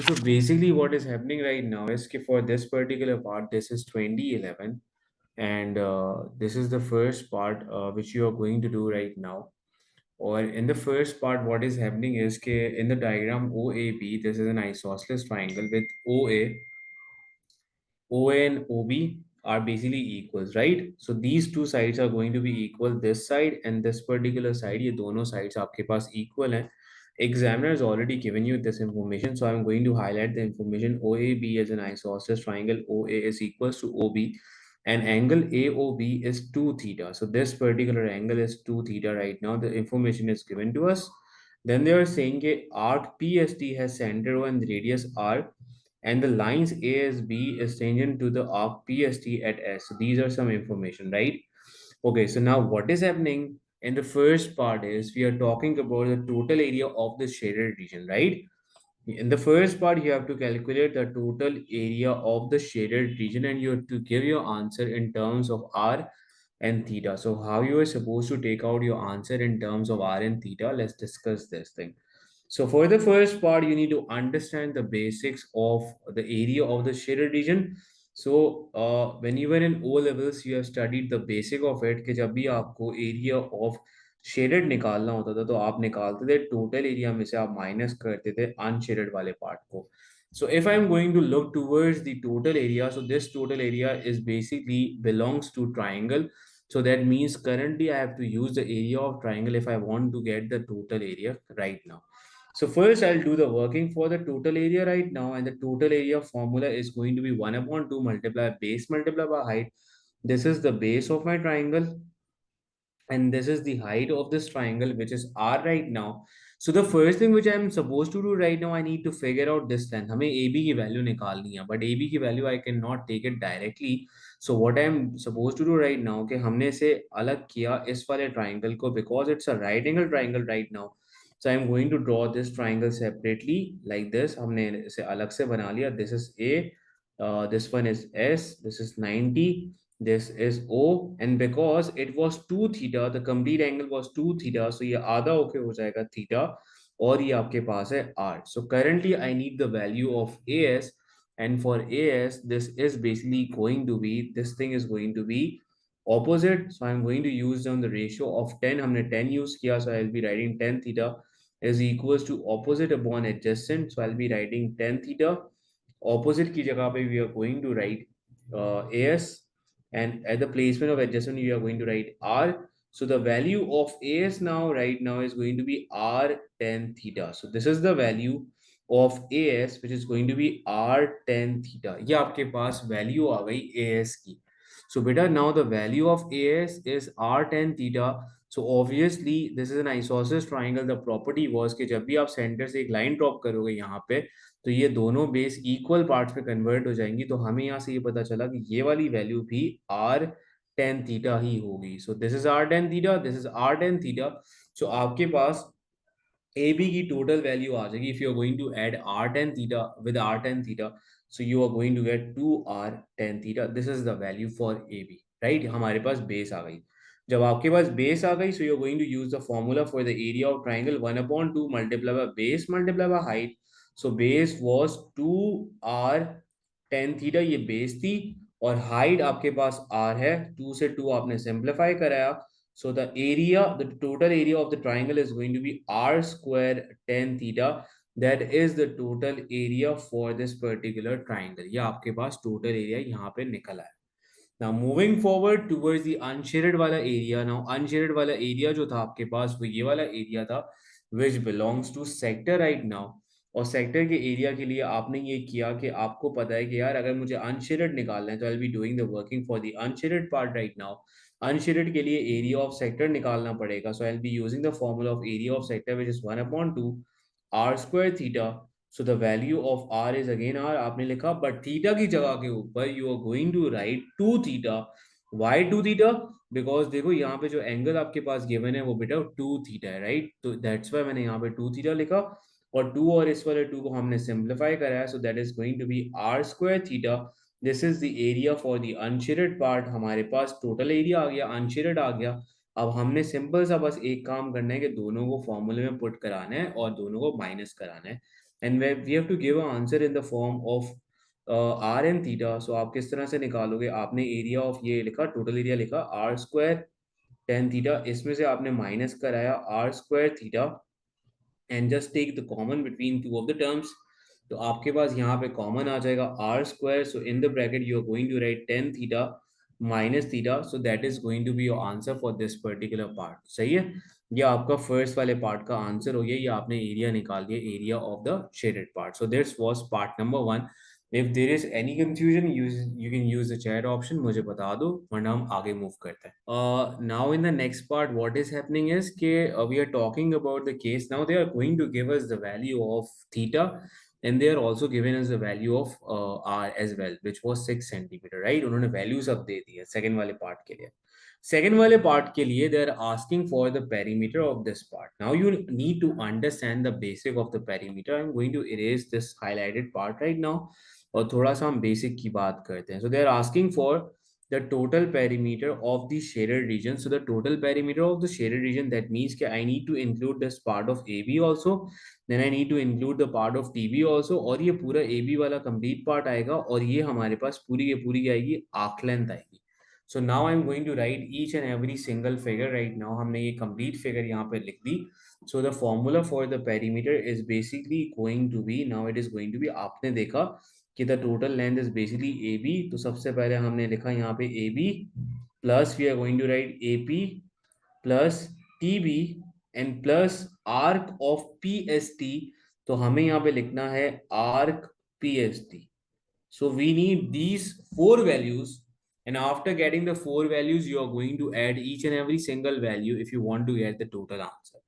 So basically what is happening right now is कि for this particular part, this is 2011 and this is the first part which you are going to do right now. Or in the first part, what is happening is कि in the diagram OAB, this is an isosceles triangle with OA and OB are basically equals, right? So these two sides are going to be equal. This side and this particular side, ये दोनों sides आपके पास equal हैं. Examiner has already given you this information, so I'm going to highlight the information. OAB as an isosceles triangle. OA is equals to OB, and angle AOB is 2 theta. So this particular angle is 2 theta right now. The information is given to us. Then they are saying that arc PSD has center O and radius R, and the lines ASB is tangent to the arc PST at S. So these are some information, right? Okay, so now what is happening in the first part is we are talking about the total area of the shaded region, right? In the first part, you have to calculate the total area of the shaded region and you have to give your answer in terms of R and theta. So how you are supposed to take out your answer in terms of R and theta? Let's discuss this thing. So for the first part, you need to understand the basics of the area of the shaded region. So when you were in O levels, you have studied the basic of it कि जब भी आपको area of shaded निकालना होता था तो आप निकालते थे टोटल एरिया में से आप माइनस करते थे अनशेडेड वाले पार्ट को. So if I'm going to look towards the total area, so this total area is basically belongs to triangle. So that means currently I have to use the area of triangle if I want to get the total area right now. So first I'll do the working for the total area right now, and the total area formula is going to be 1 upon 2 multiply base multiply by height. This is the base of my triangle and this is the height of this triangle, which is r right now. So the first thing which I am supposed to do right now, I need to figure out this length. हमें AB की value निकालनी है, but AB की value I cannot take it directly. So what I am supposed to do right now कि हमने इसे अलग किया इस वाले triangle को because it's a right angle triangle right now. So I am going to draw this triangle separately like this. हमने इसे अलग से बना लिया. This is A, this one is S, this is 90, this is O, and because it was 2 theta, the complete angle was 2 theta, so ये आधा होके हो जाएगा theta और ये आपके पास है R. So currently I need the value of AS, and for AS this is basically going to be, this thing is going to be opposite. So I'm going to use down the ratio of 10. हमने 10 use किया, so I'll be writing 10 theta is equals to opposite upon adjacent. So I'll be writing 10 theta. Opposite की जगह पे we are going to write AS, and at the placement of adjustment you are going to write R. So the value of AS now right now is going to be R tan theta. So this is the value of AS which is going to be R tan theta. ये आपके पास value आ गई AS की. So beta now the value of AS is R tan theta. So obviously this is an isosceles triangle. The property was कि जब भी आप center से एक line drop करोगे यहाँ पे तो ये दोनों बेस इक्वल पार्ट्स में कन्वर्ट हो जाएंगी. तो हमें यहाँ से ये पता चला कि ये वाली वैल्यू भी आर टेन थीटा ही होगी. So this is R tan theta, this is R tan theta. So आपके पास ए बी की टोटल वैल्यू आ जाएगी. If you are going to add R tan theta with R tan theta, so you are going to get two R tan theta. This is the value for A B, right. हमारे पास base आ गई. जब आपके पास base आ गई, so you are going to use the formula for the area of triangle 1/2 multiply by base multiply by height. So base was 2r tan theta, ये base थी, और हाइट आपके पास r है. 2 से 2 आपने सिंप्लीफाई कराया. So the area, the total area of the triangle is going to be r square tan theta. That is the total area for this particular triangle. ये आपके पास total area यहाँ पे निकला है. Now moving forward towards the unshaded वाला area. Now unshaded वाला area जो था आपके पास वो ये वाला area था which belongs to sector right now. और सेक्टर के एरिया के लिए आपने ये किया कि आपको पता है कि यार अगर मुझे अनशेडेड निकालना है तो I will be doing the working for the unshaded part right now. Unshaded के लिए एरिया ऑफ सेक्टर निकालना पड़ेगा. So I will be using the formula of area of sector which is 1/2 r square theta. So the value of r is again r आपने लिखा, but theta की जगह के ऊपर you are going to write 2 theta. Why 2 theta? Because देखो यहाँ पे जो एंगल आपके पास गिवन है वो बेटा 2 थीटा है, राइट. तो दैट्स वाई मैंने यहाँ पे 2 थीटा लिखा, और 2 और इस वाले 2 को हमने सिंप्लीफाई कराया. So that is going to be r square theta. This is the area for the unshaded part. हमारे पास टोटल एरिया आ गया, अनशेडेड आ गया. अब हमने सिंपल सा बस एक काम करना है कि दोनों को फॉर्मूले में पुट कराना है और दोनों को माइनस कराना है. And we have to give a answer in the form of R N theta. So आप किस तरह से निकालोगे, आपने एरिया ऑफ ये लिखा, टोटल एरिया लिखा आर स्क्वायर टेन थीटा, इसमें से आपने माइनस कराया r square theta and just take the common between two of the terms. तो आपके पास यहाँ पे कॉमन आ जाएगा r square, so in the bracket you are going to write tan theta minus theta, so that is going to be your answer for this particular part. सही है, ये आपका फर्स्ट वाले पार्ट का आंसर हो गया, ये आपने एरिया निकाल दिया, area of the shaded part. So this was part number one. If there is any confusion you can use the chat option, मुझे बता दो, वरना हम आगे मूव करते हैं। Now in the next part, what is happening is we are talking about the case. Now they are going to give us the value of theta, and they are also giving us the value of r as well, which was 6 centimeter, right? उन्होंने values अब दे दी है second वाले part के लिए। Second वाले part के लिए they are asking for the perimeter of this part. Now you need to understand the basic of the perimeter. I'm going to erase this highlighted part right now, और थोड़ा सा हम basic की बात करते हैं। So they are asking for the total perimeter of the shaded region. So the total perimeter of the shaded region, that means that I need to include this part of AB also, then I need to include the part of TB also, और ये पूरा AB वाला complete part आएगा, और ये हमारे पास पूरी की पूरी आएगी arc length आएगी। So now I'm going to write each and every single figure right now. हमने ये complete figure यहाँ पे लिख दी। So the formula for the perimeter is basically going to be, now it is going to be, आपने देखा कि the total length is basically A B. तो सबसे पहले हमने लिखा यहाँ पे A B plus we are going to write A P plus T B and plus arc of P S T. तो हमें यहाँ पे लिखना है arc P S T. So we need these four values, and after getting the four values, you are going to add each and every single value if you want to get the total answer.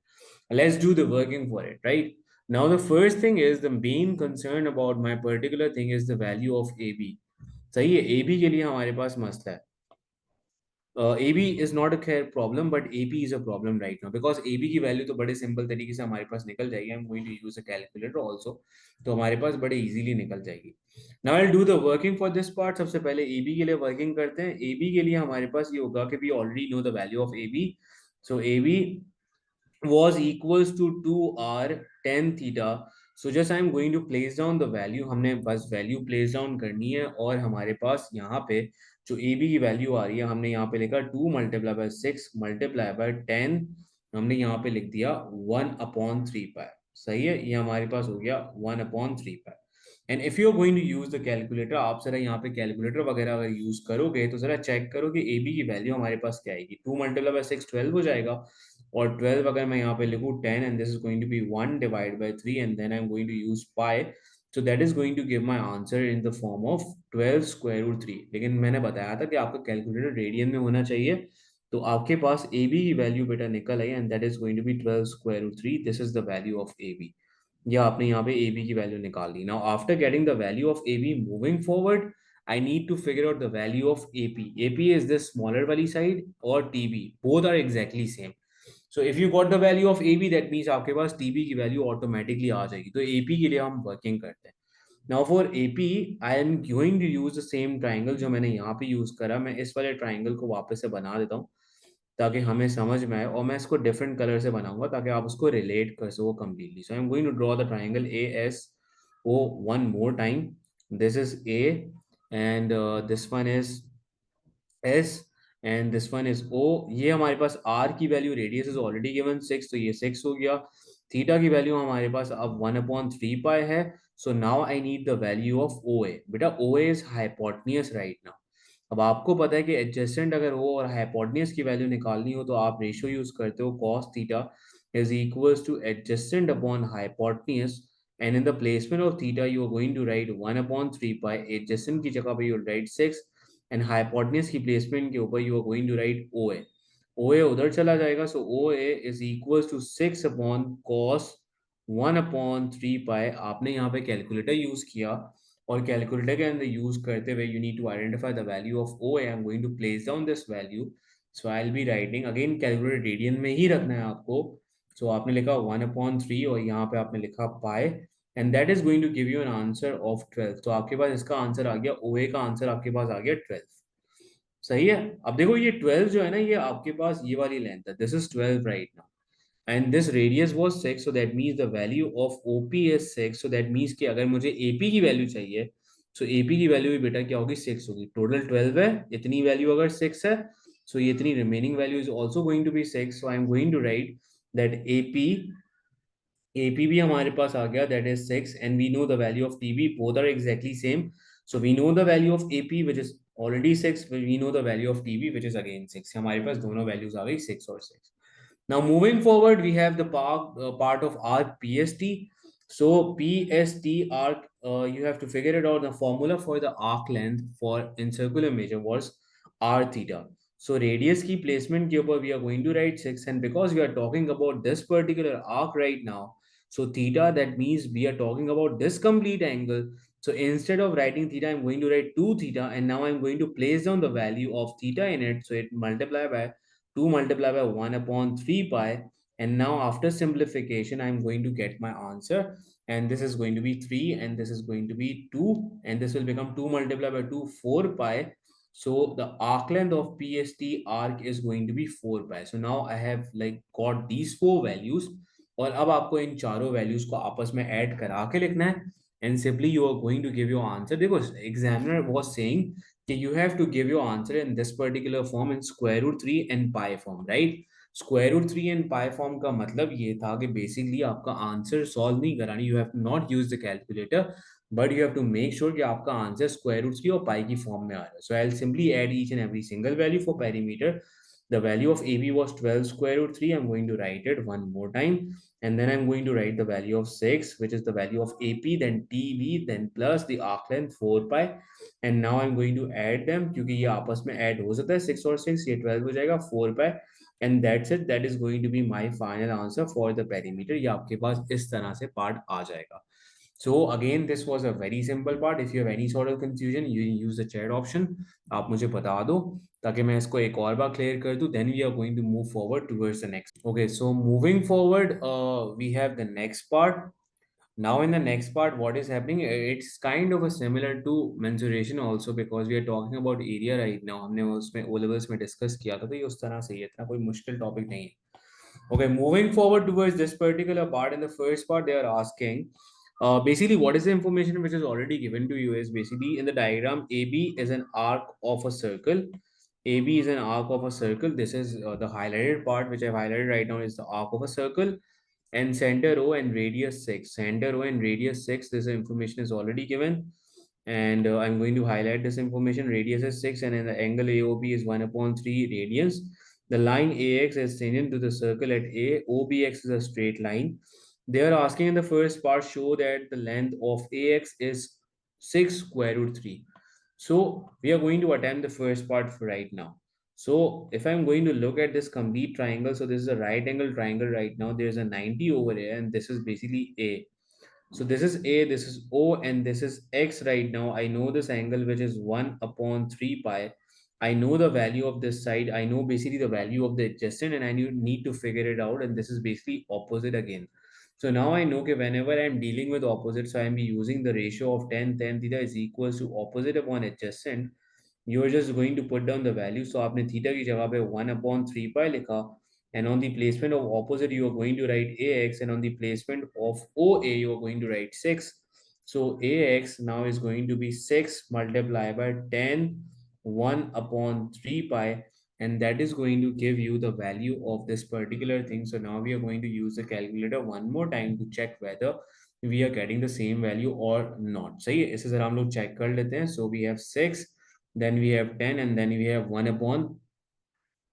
Let's do the working for it, right? Now the first thing is, the main concern about my particular thing is the value of AB. सही है, AB के लिए हमारे पास मसला है। AB is not a खैर problem, but AP is a problem right now, because AB की value तो बड़े सिंपल तरीके से हमारे पास निकल जाएगी। I'm going to use a calculator also, तो हमारे पास बड़े इजीली निकल जाएगी। Now I'll do the working for this part. सबसे पहले AB के लिए वर्किंग करते हैं। AB के लिए हमारे पास ये होगा कि we already know the value of AB. So AB was equals to 2r tan theta. So just I am going to place down the value, हमने बस वैल्यू प्लेस डाउन करनी है, और हमारे पास यहाँ पे जो ए बी की वैल्यू आ रही है, हमने यहाँ पे लिखा 2 मल्टीप्लाई बाय 6 मल्टीप्लाई बाय 10, हमने यहाँ पे लिख दिया 1/3 पाई। सही है, ये हमारे पास हो गया 1/3 pi. And if you are going to use the calculator, आप जरा यहाँ पे कैलकुलेटर वगैरह अगर यूज करोगे तो जरा चेक करो कि ए बी की वैल्यू हमारे पास क्या आएगी। 2 मल्टीप्लाई बाय 6 12 हो जाएगा, और 12 अगर मैं यहाँ पे लिखूँ 10, and this is going to be 1 divide by 3, and then I am going to use pi. So that is going to give my answer in the form of 12 square root 3। लेकिन मैंने बताया था कि आपका कैलकुलेटर रेडियन में होना चाहिए, तो आपके पास ए बी की वैल्यू बेटा निकल आई, and that is going to be 12 square root 3। This is the value of A B. या आपने यहाँ पे ए बी की वैल्यू निकाल ली। Now after getting the value of A B, moving forward, I need to figure out the value of AP. AP is this smaller वाली side, और TB, both are exactly same. So if you got the value of AB, that means आपके पास TB की value automatically आ जाएगी। तो AP के लिए हम working करते हैं। Now for AP, I am going to use the same triangle जो मैंने यहाँ पे यूज करा। मैं इस वाले ट्राइंगल को वापस से बना देता हूँ ताकि हमें समझ में आए, और मैं इसको डिफरेंट कलर से बनाऊंगा ताकि आप उसको रिलेट कर सको completely. So I am going to draw the triangle ASO one more time. This is A, and this one is S, and this one is O। ये हमारे पास R की value, radius is already given 6, तो ये 6 हो गया। Theta की value हमारे पास अब 1/3 पाई है। So now I need the value of OA। बेटा OA is hypotenuse right now. अब आपको पता है कि एडजेसेंट अगर हो और हाइपोटेन्यूस की वैल्यू निकालनी हो, तो आप रेशियो यूज करते हो cos theta is equals to adjacent upon hypotenuse, and in the placement of theta you are going to write 1/3 pi. Adjacent की जगह पे यू राइट 6, एंड हाइपोटेन्यूस की प्लेसमेंट के ऊपर you are going to write OA। OA उधर चला जाएगा, so OA is equals to 6/cos 1/3 pi. आपने यहाँ पे कैलकुलेटर यूज किया, और कैलकुलेटर के अंदर यूज करते हुए you need to identify the value of OA। I am going to place down this value. So I will be writing again, calculator radian में ही रखना है आपको। सो आपने लिखा 1/3, और यहाँ पे आपने लिखा pi, and that is going to give you an answer of 12। तो आपके पास इसका आंसर आ गया, OA का आंसर आपके पास आ गया 12। सही है। अब देखो ये 12 जो है ना, ये आपके पास ये वाली लेंथ है, this is 12 right now. and this radius was 6, so that means the value of OP is 6. So that means कि अगर मुझे AP की वैल्यू चाहिए, so AP की वैल्यू भी बेटा क्या होगी, 6 होगी. टोटल 12 है, इतनी वैल्यू अगर 6 है, so ये इतनी remaining value is also going to be 6. So I am going to write that AP भी हमारे पास आ गया, that is 6, and we know the value of TB, both are exactly same. So we know the value of AP which is already 6, we know the value of TB which is again 6. हमारे पास दोनों values आ गई 6 और 6. Now moving forward, we have the part of arc PST. So PST arc, you have to figure it out. The formula for the arc length for in circular measure was r theta. So radius की placement के ऊपर we are going to write 6, and because we are talking about this particular arc right now, so theta, that means we are talking about this complete angle. So instead of writing theta, I'm going to write 2 theta, and now I'm going to place down the value of theta in it. So it multiply by 2 multiplied by 1 upon 3 pi, and now after simplification I'm going to get my answer, and this is going to be 3 and this is going to be 2, and this will become 2 multiplied by 2, 4 pi. So the arc length of PST arc is going to be 4 pi. So now I have like got these four values, और अब आपको इन चारों values को आपस में add करा के लिखना है, and simply you are going to give your answer. देखो examiner was saying that you have to give your answer in this particular form in square root 3 and pi form, right? Square root 3 and pi form का मतलब ये था कि basically आपका answer solve नहीं करानी, you have to not use the calculator, but you have to make sure कि आपका आंसर square root 3 और pi की form में आ रहा है. So I'll simply add each and every single value for perimeter. The value of AB was 12 square root 3. I'm going to write it one more time, and then I'm going to write the value of 6, which is the value of AP, then TB, then plus the arc length 4 pi, and now I'm going to add them क्योंकि ये आपस में add हो सकता है 6 और 6, ये 12 हो जाएगा 4 pi, and that's it. That is going to be my final answer for the perimeter. ये आपके पास इस तरह से part आ जाएगा. So again, this was a very simple part. If you have any sort of confusion, you use the chat option. आप मुझे बता दो ताकि मैं इसको एक और बार clear कर दूं. Then we are going to move forward towards the next. Okay, so moving forward, we have the next part. Now in the next part, what is happening, it's kind of a similar to mensuration also, because we are talking about area right now. हमने उसमें O levels में discuss किया था, तो ये उस तरह से ही है, इतना कोई मुश्किल topic नहीं है. Okay, moving forward towards this particular part, in the first part they are asking, basically what is the information which is already given to you is basically in the diagram, AB is an arc of a circle. AB is an arc of a circle. This is the highlighted part which I've highlighted right now is the arc of a circle, and center O and radius 6. Center O and radius 6, this information is already given. And I'm going to highlight this information. Radius is 6, and then the angle AOB is 1 upon 3 radians. The line AX is tangent to the circle at A. OBX is a straight line. They are asking in the first part, show that the length of AX is 6 square root 3. So we are going to attempt the first part for right now. So if I'm going to look at this complete triangle, so this is a right angle triangle right now. There's a 90 over here, and this is basically A. So this is A, this is O, and this is X right now. I know this angle, which is 1 upon 3 pi. I know the value of this side. I know basically the value of the adjacent, and I need to figure it out. And this is basically opposite again. So now I know that whenever I'm dealing with opposite, so I'm using the ratio of 10, 10 theta is equals to opposite upon adjacent. You're just going to put down the value. So आपने theta की जगह पे 1 upon 3 pi लिखा, and on the placement of opposite you are going to write AX, and on the placement of OA you are going to write 6. So AX now is going to be 6 multiplied by 10, 1 upon 3 pi, and that is going to give you the value of this particular thing. So now we are going to use the calculator one more time to check whether we are getting the same value or not. सही है, इसे जरा हम लोग check कर लेते हैं. So we have 6, then we have 10, and then we have 1 upon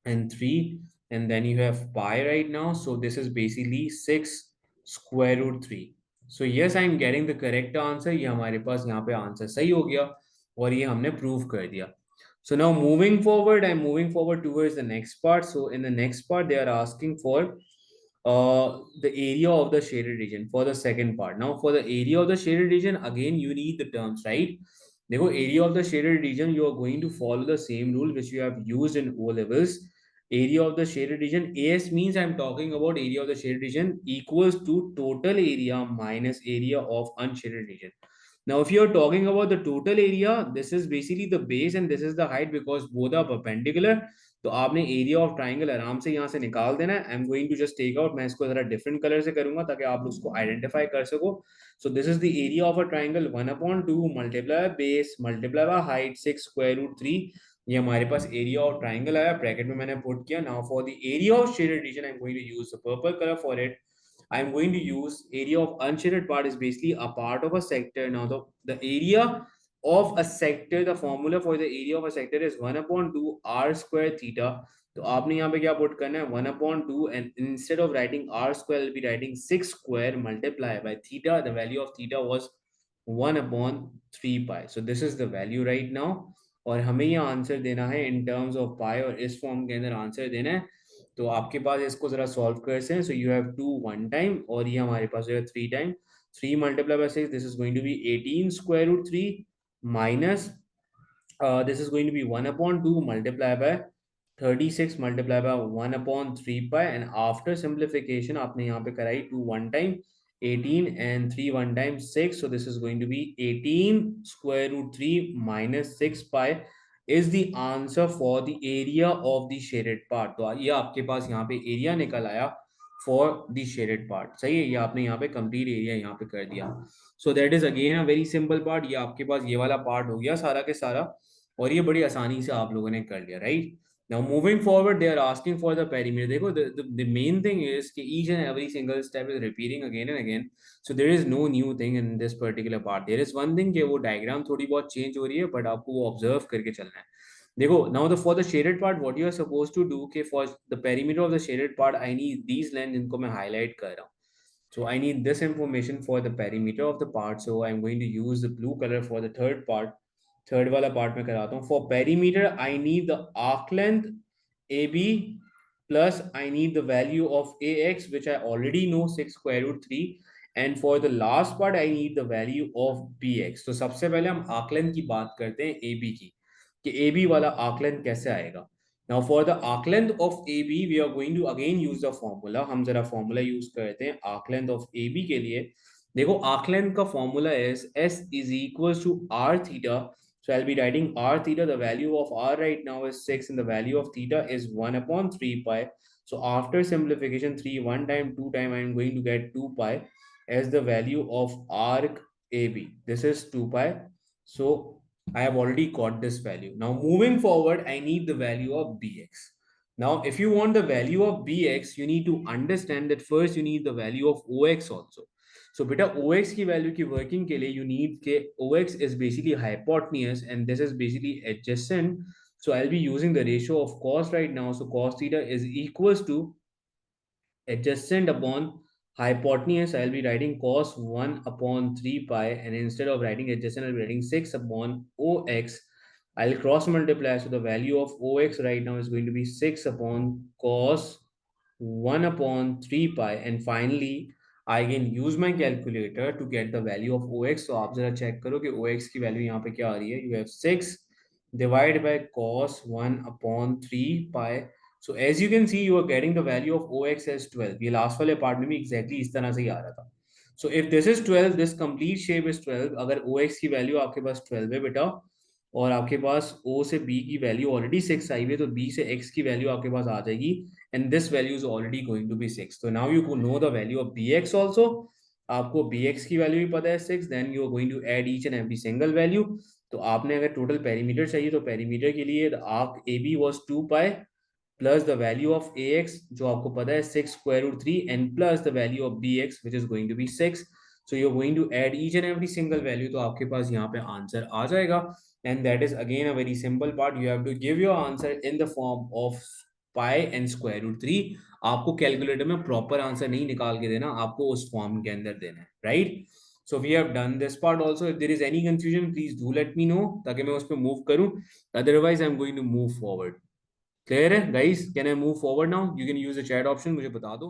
and 3, and then you have pi right now. So this is basically 6 square root 3. So yes, I am getting the correct answer. ये हमारे पास यहाँ पे answer सही हो गया, और ये हमने प्रूव कर दिया. So now moving forward, I'm moving forward towards the next part. So in the next part, they are asking for the area of the shaded region for the second part. Now for the area of the shaded region, again you need the terms, right? देखो, area of the shaded region, you are going to follow the same rule which you have used in O levels. Area of the shaded region, AS means I'm talking about area of the shaded region equals to total area minus area of unshaded region. Now if you are talking about the total area, this is basically the base and this is the height, because both are perpendicular. तो आपने area of triangle आराम से यहाँ से निकाल देना है। I am going to just take out, मैं इसको जरा डिफरेंट कलर से करूंगा ताकि आप उसको आइडेंटिफाई कर सको। So this is the area of a triangle, 1/2 multiply base multiply by height 6√3। ये हमारे पास एरिया ऑफ ट्राइंगल आया, ब्रैकेट में मैंने पुट किया। Now for the area of shaded region I am going to use the purple colour for it. I am going to use area of unshaded part is basically a part of a sector. Now the area of a sector, the formula for the area of a sector is 1/2 r square theta. तो आपने यहाँ पे क्या put करना है, 1/2, and instead of writing r square I'll be writing 6 square multiplied by theta. The value of theta was 1/3 pi. So this is the value right now, और हमें यहाँ आंसर देना है इन टर्म्स ऑफ पाई, और इस form के अंदर answer देना है। तो आपके पास इसको जरा सॉल्व करते हैं। So you have 2 one time, और ये हमारे पास जो है 3 time. 3 multiply by 6, this is going to be 18 square root 3 minus this is going to be 1/2 multiplied by 36 multiplied by 1/3 pi, and after simplification आपने यहाँ पे कराई 2 one time 18 and 3 one time 6, so this is going to be 18 square root 3 minus 6 pi is the answer for the area of the shaded part। तो ये आपके पास यहाँ पे एरिया निकल आया फॉर द शेडेड पार्ट। सही है, ये आपने यहाँ पे कंप्लीट एरिया यहाँ पे कर दिया। सो that is again a very simple part. ये आपके पास ये वाला पार्ट हो गया सारा के सारा, और ये बड़ी आसानी से आप लोगों ने कर लिया, right. Now moving forward they are asking for the perimeter. देखो द मेन थिंग इज कि each and every single step is repeating again and again, so there is no new thing in this particular part. There is one thing कि वो diagram थोड़ी बहुत change हो रही है, but आपको वो ऑब्जर्व करके चलना है। देखो, now the for the shaded part what you are supposed to do कि for the perimeter of the shaded part I need these line जिनको मैं हाईलाइट कर रहा हूँ। So I need this information for the perimeter of the part. So I'm going to use the blue color for the third part. Third वाला part में कराता हूँ. For perimeter, I need the arc length AB plus I need the value of AX, which I already know 6 square root 3. And for the last part, I need the value of BX. तो सबसे पहले हम arc length की बात करते हैं AB की, कि AB वाला arc length कैसे आएगा। Now for the arc length of AB, we are going to again use the formula. हम जरा formula use करते हैं arc length of AB के लिए। देखो arc length का formula is S is equals to R theta. So I'll be writing R theta. The value of R right now is 6 and the value of theta is 1/3 pi. So after simplification, 3 one time, 2 time, I'm going to get 2 pi as the value of arc AB. This is 2 pi. So I have already got this value. Now moving forward, I need the value of bx. Now, if you want the value of bx, you need to understand that first you need the value of ox also. So beta ox की value की working के लिए you need के ox is basically hypotenuse and this is basically adjacent. So I'll be using the ratio of cos right now. So cos theta is equals to adjacent upon hypotenuse. I'll be writing cos 1/3 pi, and instead of writing adjacent, I'll be writing 6 upon OX. I'll cross multiply, so the value of OX right now is going to be 6 upon cos 1/3 pi, and finally I can use my calculator to get the value of OX. So आप जरा check करो कि OX की value यहाँ पे क्या आ रही है। You have 6 divided by cos 1/3 pi. So as you can see, you are getting the value of OX as 12. ये last वाले part में भी exactly इस तरह से ही आ रहा था। So if this is 12, this complete shape is 12. अगर OX की value आपके पास 12 है बेटा, और आपके पास O से B की value already 6 आई हुई है, तो B से X की value आपके पास आ जाएगी, and this value is already going to be 6. So now you know the value of BX also. आपको BX की value भी पता है 6, then you are going to add each and every single value. तो आपने अगर टोटल पेरीमीटर चाहिए तो पेरीमीटर के लिए arc A B was 2 pi plus the value of A X जो आपको पता है 6 square root 3 and plus the value of B X which is going to be 6। So you are going to add each and every single value, तो आपके पास यहाँ पे answer आ जाएगा। And that is again a very simple part. You have to give your answer in the form of pi and square root 3। आपको calculator में proper answer नहीं निकाल के देना, आपको उस फॉर्म के अंदर देना है, right. So we have done this part also. If there is any confusion, please do let me know ताकि मैं उस पर move करूं. Otherwise, I'm going to move forward. Clear है, guys? Can I move forward now? You can use the chat option. मुझे बता दो.